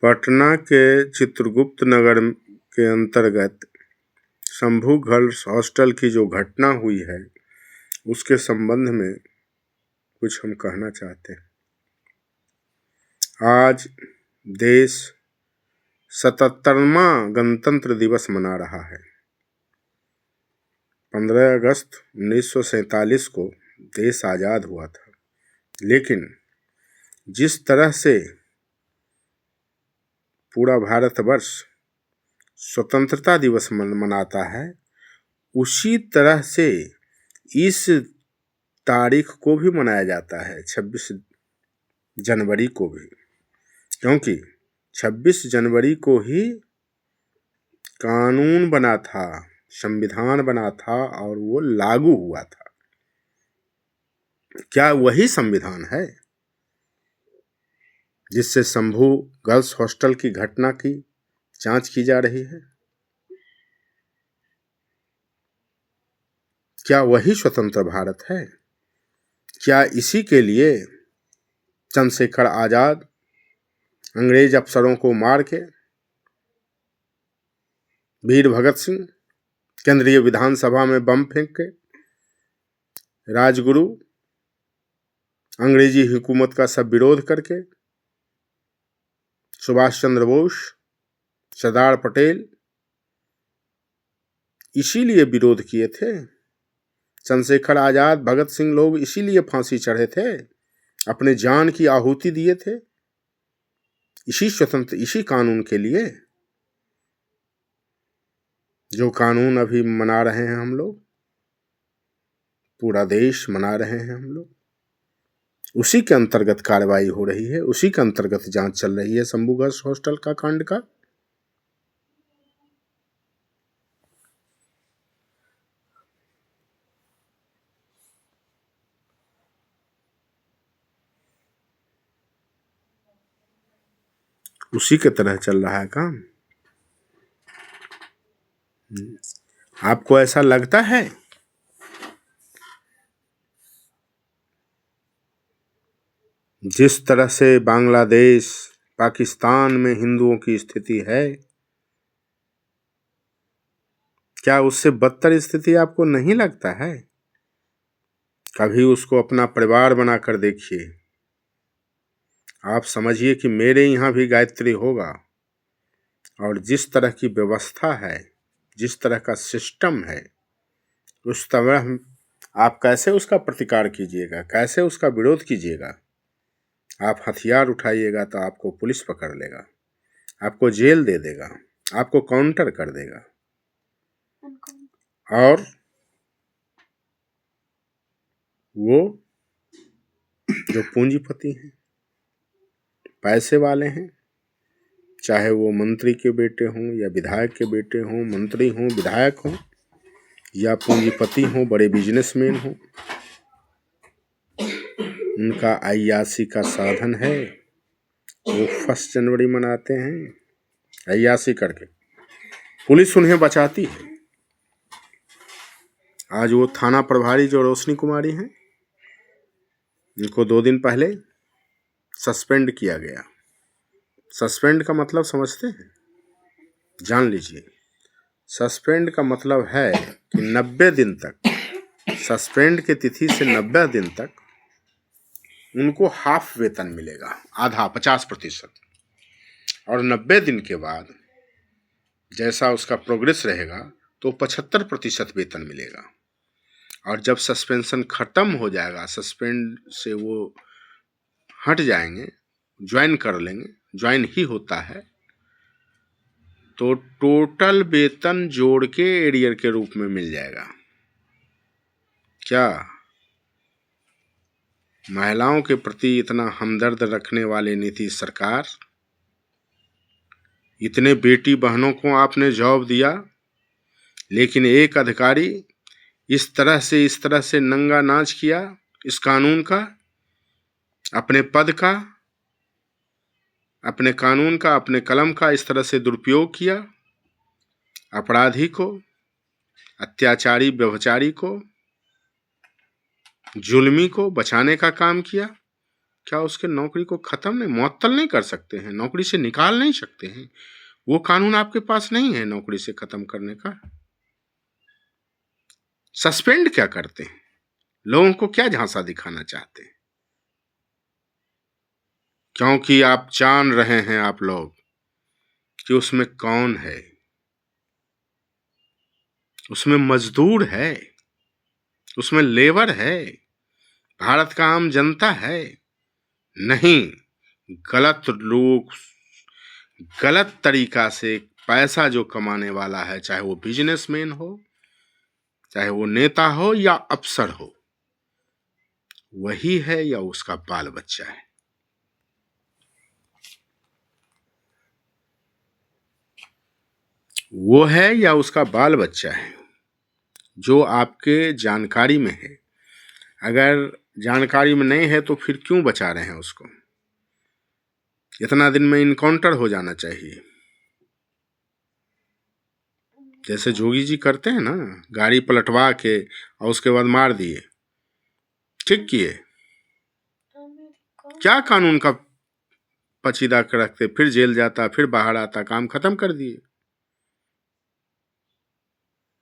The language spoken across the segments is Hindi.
पटना के चित्रगुप्त नगर के अंतर्गत शंभू गर्ल्स हॉस्टल की जो घटना हुई है उसके संबंध में कुछ हम कहना चाहते हैं। आज देश 77वां गणतंत्र दिवस मना रहा है। 15 अगस्त 1947 को देश आज़ाद हुआ था, लेकिन जिस तरह से पूरा भारतवर्ष स्वतंत्रता दिवस मनाता है, उसी तरह से इस तारीख को भी मनाया जाता है, 26 जनवरी को भी, क्योंकि 26 जनवरी को ही कानून बना था, संविधान बना था और वो लागू हुआ था। क्या वही संविधान है जिससे शंभू गर्ल्स हॉस्टल की घटना की जांच की जा रही है? क्या वही स्वतंत्र भारत है? क्या इसी के लिए चंद्रशेखर आजाद अंग्रेज अफसरों को मार के, वीर भगत सिंह केंद्रीय विधानसभा में बम फेंक के, राजगुरु अंग्रेजी हुकूमत का सब विरोध करके, सुभाष चंद्र बोस, सरदार पटेल इसीलिए विरोध किए थे? चंद्रशेखर आजाद, भगत सिंह लोग इसीलिए फांसी चढ़े थे, अपने जान की आहुति दिए थे इसी कानून के लिए, जो कानून अभी मना रहे हैं हम लोग, पूरा देश मना रहे हैं हम लोग। उसी के अंतर्गत कार्रवाई हो रही है, उसी के अंतर्गत जांच चल रही है शंभू गर्ल्स हॉस्टल का कांड का। उसी के तरह चल रहा है काम। आपको ऐसा लगता है? जिस तरह से बांग्लादेश, पाकिस्तान में हिंदुओं की स्थिति है, क्या उससे बदतर स्थिति आपको नहीं लगता है? कभी उसको अपना परिवार बनाकर देखिए, आप समझिए कि मेरे यहाँ भी गायत्री होगा। और जिस तरह की व्यवस्था है, जिस तरह का सिस्टम है, उस तरह आप कैसे उसका प्रतिकार कीजिएगा, कैसे उसका विरोध कीजिएगा? आप हथियार उठाइएगा तो आपको पुलिस पकड़ लेगा, आपको जेल दे देगा, आपको काउंटर कर देगा। और वो जो पूंजीपति हैं, पैसे वाले हैं, चाहे वो मंत्री के बेटे हों या विधायक के बेटे हों, मंत्री हों, विधायक हों, या पूंजीपति हों, बड़े बिजनेसमैन हों, उनका अय्याशी का साधन है। वो 1 जनवरी मनाते हैं अय्याशी करके, पुलिस उन्हें बचाती है। आज वो थाना प्रभारी जो रोशनी कुमारी हैं, इनको 2 दिन पहले सस्पेंड किया गया। सस्पेंड का मतलब समझते हैं? जान लीजिए, सस्पेंड का मतलब है कि 90 दिन तक, सस्पेंड की तिथि से 90 दिन तक उनको हाफ वेतन मिलेगा, आधा 50%, और 90 दिन के बाद जैसा उसका प्रोग्रेस रहेगा तो 75% वेतन मिलेगा। और जब सस्पेंशन खत्म हो जाएगा, सस्पेंड से वो हट जाएंगे, ज्वाइन कर लेंगे, ज्वाइन ही होता है, तो टोटल वेतन जोड़ के एरियर के रूप में मिल जाएगा। क्या महिलाओं के प्रति इतना हमदर्द रखने वाले नीतीश सरकार, इतने बेटी बहनों को आपने जॉब दिया, लेकिन एक अधिकारी इस तरह से नंगा नाच किया इस कानून का, अपने पद का, अपने कानून का, अपने कलम का इस तरह से दुरुपयोग किया, अपराधी को, अत्याचारी व्यभिचारी को, जुल्मी को बचाने का काम किया। क्या उसके नौकरी को खत्म नहीं, मुअत्तल नहीं कर सकते हैं, नौकरी से निकाल नहीं सकते हैं? वो कानून आपके पास नहीं है नौकरी से खत्म करने का। सस्पेंड क्या करते हैं? लोगों को क्या झांसा दिखाना चाहते हैं? क्योंकि आप जान रहे हैं आप लोग कि उसमें कौन है, उसमें मजदूर है, उसमें लेबर है, भारत का आम जनता है। नहीं, गलत लोग, गलत तरीका से पैसा जो कमाने वाला है, चाहे वो बिजनेसमैन हो, चाहे वो नेता हो या अफसर हो, वही है या उसका बाल बच्चा है। वो है या उसका बाल बच्चा है जो आपके जानकारी में है। अगर जानकारी में नहीं है तो फिर क्यों बचा रहे हैं उसको? इतना दिन में इनकाउंटर हो जाना चाहिए। जैसे जोगी जी करते हैं ना, गाड़ी पलटवा के और उसके बाद मार दिए, ठीक किए, क्या कानून का पचीदा कर रखते, फिर जेल जाता, फिर बाहर आता, काम खत्म कर दिए।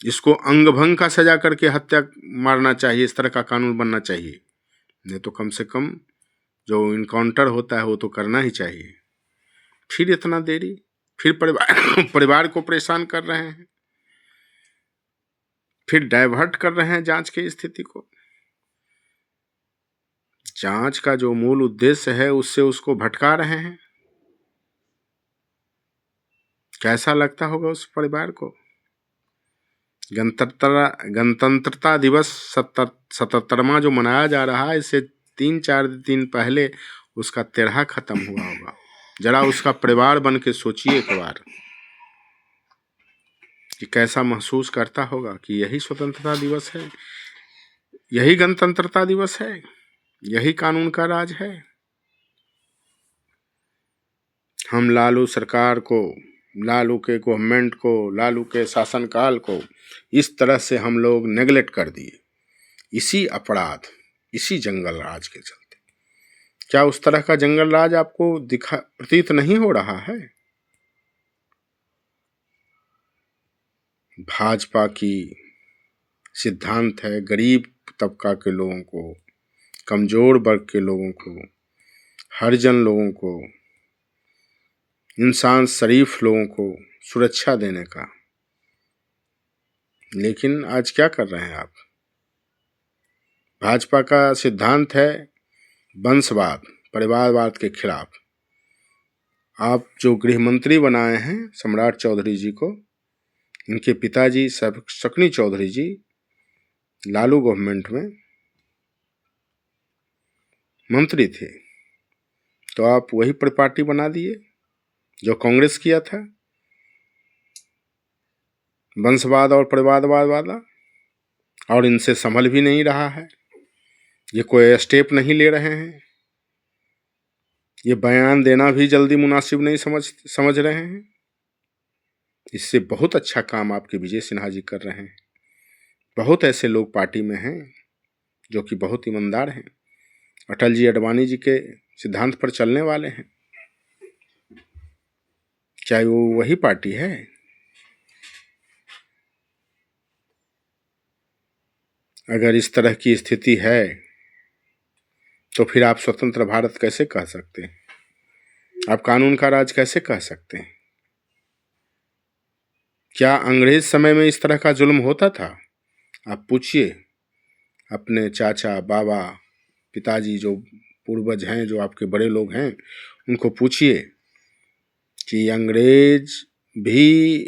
इसको अंग भंग का सजा करके हत्या मारना चाहिए, इस तरह का कानून बनना चाहिए। नहीं तो कम से कम जो इनकाउंटर होता है वो तो करना ही चाहिए। फिर इतना देरी, फिर परिवार को परेशान कर रहे हैं, फिर डाइवर्ट कर रहे हैं जांच की स्थिति को। जांच का जो मूल उद्देश्य है उससे उसको भटका रहे हैं। कैसा लगता होगा उस परिवार को? गणतंत्रता दिवस 77वां जो मनाया जा रहा है, इससे 3-4 दिन पहले उसका तेरहा खत्म हुआ होगा। जरा उसका परिवार बन के सोचिए एक बार कि कैसा महसूस करता होगा कि यही स्वतंत्रता दिवस है, यही गणतंत्रता दिवस है, यही कानून का राज है। हम लालू सरकार को, लालू के गवर्नमेंट को, लालू के शासनकाल को इस तरह से हम लोग नेगलेक्ट कर दिए, इसी अपराध, इसी जंगल राज के चलते। क्या उस तरह का जंगल राज आपको प्रतीत नहीं हो रहा है? भाजपा की सिद्धांत है गरीब तबका के लोगों को, कमजोर वर्ग के लोगों को, हरिजन लोगों को, इंसान शरीफ लोगों को सुरक्षा देने का। लेकिन आज क्या कर रहे हैं आप? भाजपा का सिद्धांत है वंशवाद, परिवारवाद के खिलाफ। आप जो गृह मंत्री बनाए हैं सम्राट चौधरी जी को, इनके पिताजी शक्नी चौधरी जी लालू गवर्नमेंट में मंत्री थे, तो आप वही परिपाटी बना दिए जो कांग्रेस किया था, वंशवाद और परिवारवाद वाला। और इनसे संभल भी नहीं रहा है, ये कोई स्टेप नहीं ले रहे हैं, ये बयान देना भी जल्दी मुनासिब नहीं समझ रहे हैं। इससे बहुत अच्छा काम आपके विजय सिन्हा जी कर रहे हैं। बहुत ऐसे लोग पार्टी में हैं जो कि बहुत ईमानदार हैं, अटल जी अडवाणी जी के सिद्धांत पर चलने वाले हैं। क्या वो वही पार्टी है? अगर इस तरह की स्थिति है तो फिर आप स्वतंत्र भारत कैसे कह सकते हैं? आप कानून का राज कैसे कह सकते हैं? क्या अंग्रेज समय में इस तरह का जुल्म होता था? आप पूछिए अपने चाचा, बाबा, पिताजी जो पूर्वज हैं, जो आपके बड़े लोग हैं, उनको पूछिए कि अंग्रेज भी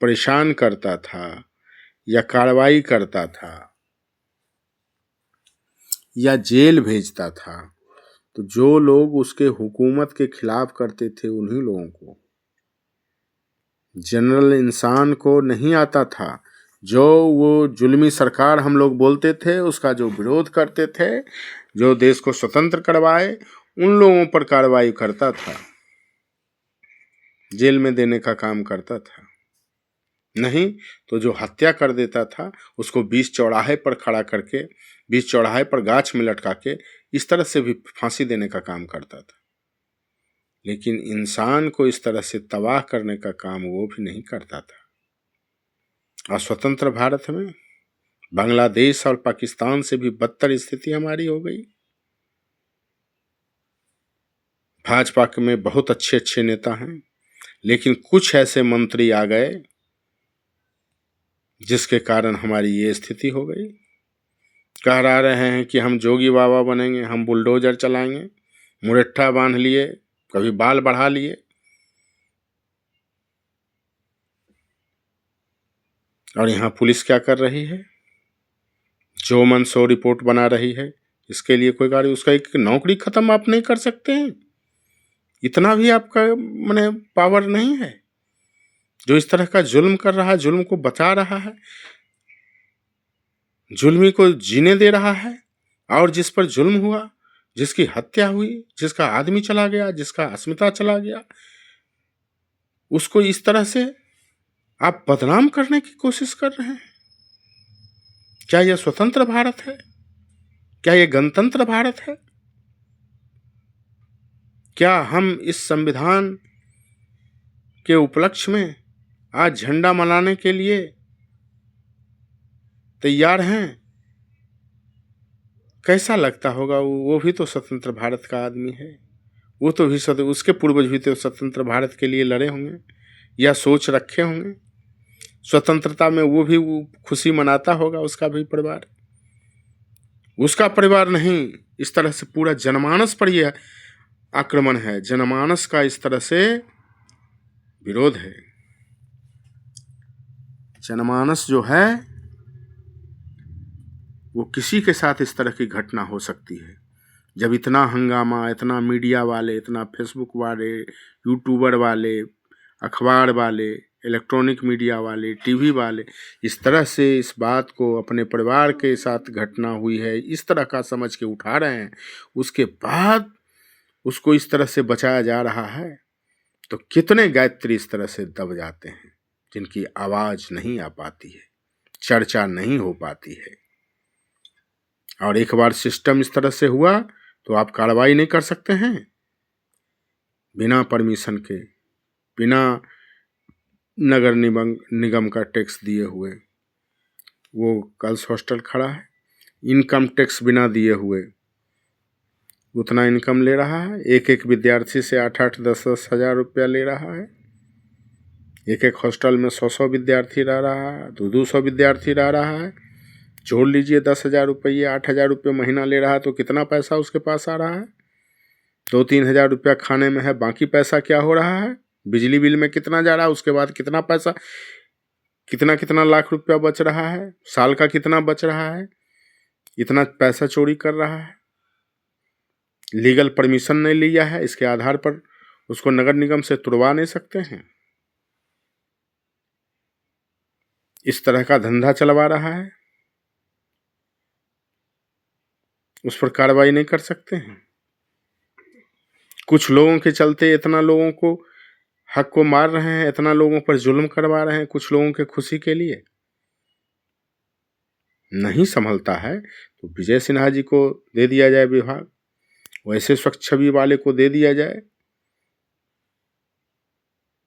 परेशान करता था या कार्रवाई करता था या जेल भेजता था, तो जो लोग उसके हुकूमत के खिलाफ करते थे उन्हीं लोगों को, जनरल इंसान को नहीं आता था। जो वो जुल्मी सरकार हम लोग बोलते थे, उसका जो विरोध करते थे, जो देश को स्वतंत्र करवाए, उन लोगों पर कार्रवाई करता था, जेल में देने का काम करता था। नहीं तो जो हत्या कर देता था उसको बीच चौराहे पर खड़ा करके, बीच चौराहे पर गाछ में लटका के इस तरह से भी फांसी देने का काम करता था, लेकिन इंसान को इस तरह से तबाह करने का काम वो भी नहीं करता था। और स्वतंत्र भारत में बांग्लादेश और पाकिस्तान से भी बदतर स्थिति हमारी हो गई। भाजपा में बहुत अच्छे अच्छे नेता हैं, लेकिन कुछ ऐसे मंत्री आ गए जिसके कारण हमारी ये स्थिति हो गई। कह रहे हैं कि हम जोगी बाबा बनेंगे, हम बुलडोजर चलाएंगे, मुरट्ठा बांध लिए, कभी बाल बढ़ा लिए, और यहाँ पुलिस क्या कर रही है? जो मन सो रिपोर्ट बना रही है। इसके लिए कोई गाड़ी, उसका एक नौकरी खत्म आप नहीं कर सकते हैं? इतना भी आपका माने पावर नहीं है? जो इस तरह का जुल्म कर रहा है, जुल्म को बचा रहा है, जुल्मी को जीने दे रहा है, और जिस पर जुल्म हुआ, जिसकी हत्या हुई, जिसका आदमी चला गया, जिसका अस्मिता चला गया, उसको इस तरह से आप बदनाम करने की कोशिश कर रहे हैं। क्या यह स्वतंत्र भारत है? क्या यह गणतंत्र भारत है? क्या हम इस संविधान के उपलक्ष्य में आज झंडा मनाने के लिए तैयार हैं? कैसा लगता होगा? वो भी तो स्वतंत्र भारत का आदमी है, वो तो भी उसके पूर्वज भी तो स्वतंत्र भारत के लिए लड़े होंगे या सोच रखे होंगे। स्वतंत्रता में वो भी खुशी मनाता होगा, उसका भी परिवार। उसका परिवार नहीं, इस तरह से पूरा जनमानस पर यह आक्रमण है, जनमानस का इस तरह से विरोध है। जनमानस जो है वो किसी के साथ इस तरह की घटना हो सकती है। जब इतना हंगामा, इतना मीडिया वाले, इतना फेसबुक वाले, यूट्यूबर वाले, अखबार वाले, इलेक्ट्रॉनिक मीडिया वाले, टीवी वाले इस तरह से इस बात को अपने परिवार के साथ घटना हुई है इस तरह का समझ के उठा रहे हैं, उसके बाद उसको इस तरह से बचाया जा रहा है, तो कितने गायत्री इस तरह से दब जाते हैं जिनकी आवाज नहीं आ पाती है, चर्चा नहीं हो पाती है। और एक बार सिस्टम इस तरह से हुआ तो आप कार्रवाई नहीं कर सकते हैं बिना परमिशन के, बिना नगर निगम का टैक्स दिए हुए। वो गर्ल्स हॉस्टल खड़ा है, इनकम टैक्स बिना दिए हुए उतना इनकम ले रहा है, एक एक विद्यार्थी से 8-8, 10-10 हज़ार रुपया ले रहा है। एक एक हॉस्टल में 100-100 विद्यार्थी रह रहा है, 200 विद्यार्थी रह रहा है। जोड़ लीजिए 10,000 रुपये, 8,000 रुपये महीना ले रहा है, तो कितना पैसा उसके पास आ रहा है? 2-3 हज़ार रुपया खाने में है, बाकी पैसा क्या हो रहा है? बिजली बिल में कितना जा रहा है, उसके बाद कितना पैसा, कितना कितना लाख रुपया बच रहा है, साल का कितना बच रहा है, इतना पैसा चोरी कर रहा है। लीगल परमिशन नहीं लिया है, इसके आधार पर उसको नगर निगम से तुड़वा नहीं सकते हैं। इस तरह का धंधा चलवा रहा है, उस पर कार्रवाई नहीं कर सकते हैं। कुछ लोगों के चलते इतना लोगों को हक को मार रहे हैं, इतना लोगों पर जुल्म करवा रहे हैं कुछ लोगों के खुशी के लिए। नहीं संभलता है तो विजय सिन्हा जी को दे दिया जाए विभाग, वैसे स्वच्छ छवि वाले को दे दिया जाए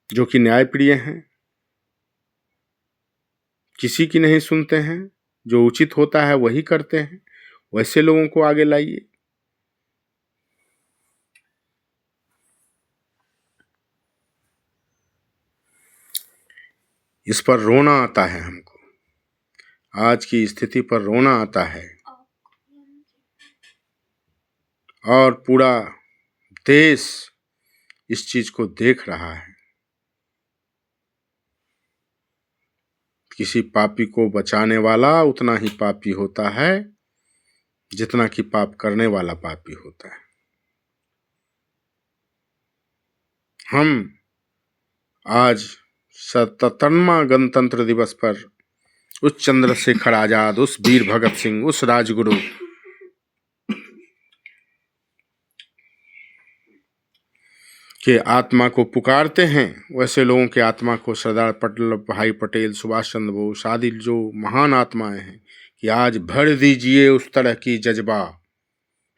जो कि न्यायप्रिय हैं, किसी की नहीं सुनते हैं, जो उचित होता है वही करते हैं, वैसे लोगों को आगे लाइए। इस पर रोना आता है हमको, आज की स्थिति पर रोना आता है। और पूरा देश इस चीज को देख रहा है। किसी पापी को बचाने वाला उतना ही पापी होता है जितना कि पाप करने वाला पापी होता है। हम आज 77वां गणतंत्र दिवस पर उस चंद्रशेखर आजाद, उस वीर भगत सिंह, उस राजगुरु के आत्मा को पुकारते हैं, वैसे लोगों के आत्मा को सरदार वल्लभ भाई पटेल, सुभाष चंद्र बोस आदि जो महान आत्माएं हैं कि आज भर दीजिए उस तरह की जज्बा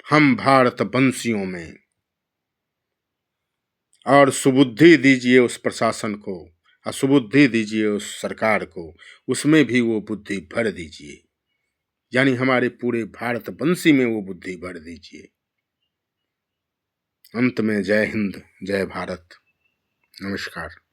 हम भारत वंशियों में। और सुबुद्धि दीजिए उस प्रशासन को, सुबुद्धि दीजिए उस सरकार को, उसमें भी वो बुद्धि भर दीजिए, यानी हमारे पूरे भारतवंशी में वो बुद्धि भर दीजिए। अंत में जय हिंद, जय भारत, नमस्कार।